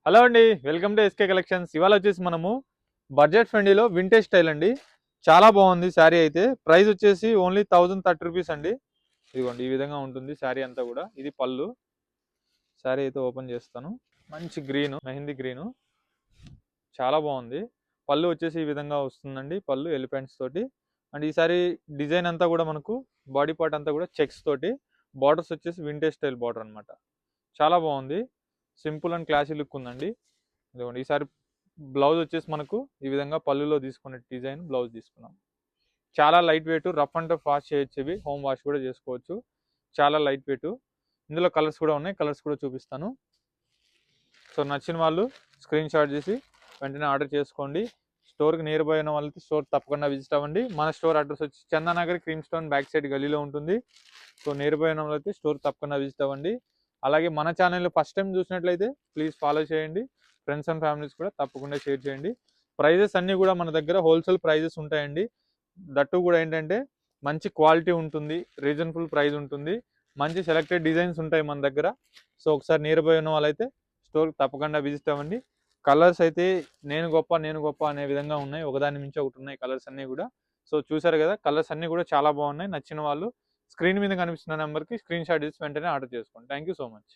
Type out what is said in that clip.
Hello అండి, welcome to SK collections. ఇవాళ వచ్చేసి మనము బడ్జెట్ ఫ్రెండ్లీలో వింటేజ్ స్టైల్ అండి. చాలా బాగుంది శారీ అయితే. ప్రైస్ వచ్చేసి ఓన్లీ 1030 రూపీస్ అండి. ఇదిగోండి, ఈ విధంగా ఉంటుంది శారీ అంతా కూడా. ఇది పళ్ళు. శారీ అయితే ఓపెన్ చేస్తాను. మంచి గ్రీను, మెహందీ గ్రీను, చాలా బాగుంది. పళ్ళు వచ్చేసి ఈ విధంగా వస్తుందండి. పళ్ళు ఎలిఫెంట్స్ తోటి. అండ్ ఈ సారీ డిజైన్ అంతా కూడా మనకు బాడీ పార్ట్ అంతా కూడా చెక్స్ తోటి, బార్డర్స్ వచ్చేసి వింటేజ్ స్టైల్ బార్డర్ అనమాట. చాలా బాగుంది. సింపుల్ అండ్ క్లాసీ లుక్ ఉందండి. ఇదిగోండి, ఈసారి బ్లౌజ్ వచ్చేసి మనకు ఈ విధంగా పళ్ళులో తీసుకునే డిజైన్ బ్లౌజ్ తీసుకున్నాం. చాలా light weight, rough and tough wash చేయొచ్చు. ఇవి హోమ్ వాష్ కూడా చేసుకోవచ్చు. చాలా లైట్ వెయిట్. ఇందులో కలర్స్ కూడా ఉన్నాయి, కలర్స్ కూడా చూపిస్తాను. సో నచ్చిన వాళ్ళు స్క్రీన్ షాట్ చేసి వెంటనే ఆర్డర్ చేసుకోండి. స్టోర్కి నియర్ బై ఉన్న వాళ్ళకి స్టోర్ తప్పకుండా విజిట్ అవ్వండి. మన స్టోర్ అడ్రస్ వచ్చి Chandanagar Cream Stone back side గలీలో ఉంటుంది. సో నియర్ బై ఉన్న వాళ్ళకి స్టోర్ తప్పకుండా విజిట్ అవ్వండి. అలాగే మన ఛానల్ ఫస్ట్ టైం చూసినట్లయితే ప్లీజ్ ఫాలో చేయండి. ఫ్రెండ్స్ అండ్ ఫ్యామిలీస్ కూడా తప్పకుండా షేర్ చేయండి. ప్రైజెస్ అన్నీ కూడా మన దగ్గర హోల్సేల్ ప్రైజెస్ ఉంటాయండి. దట్టు కూడా ఏంటంటే మంచి క్వాలిటీ ఉంటుంది, రీజనబుల్ ప్రైస్ ఉంటుంది, మంచి సెలెక్టెడ్ డిజైన్స్ ఉంటాయి మన దగ్గర. సో ఒకసారి నియర్ బై ఉన్న వాళ్ళైతే స్టోర్కి తప్పకుండా విజిట్ అవ్వండి. కలర్స్ అయితే నేను గొప్ప అనే విధంగా ఉన్నాయి. ఒకదాని మించి ఒకటి ఉన్నాయి కలర్స్ అన్నీ కూడా. సో చూసారు కదా, కలర్స్ అన్నీ కూడా చాలా బాగున్నాయి. నచ్చిన వాళ్ళు స్క్రీన్ మీద కనిపిస్తున్న నెంబర్కి స్క్రీన్ షాట్ చేసి వెంటనే ఆర్డర్ చేసుకోండి. Thank you so much.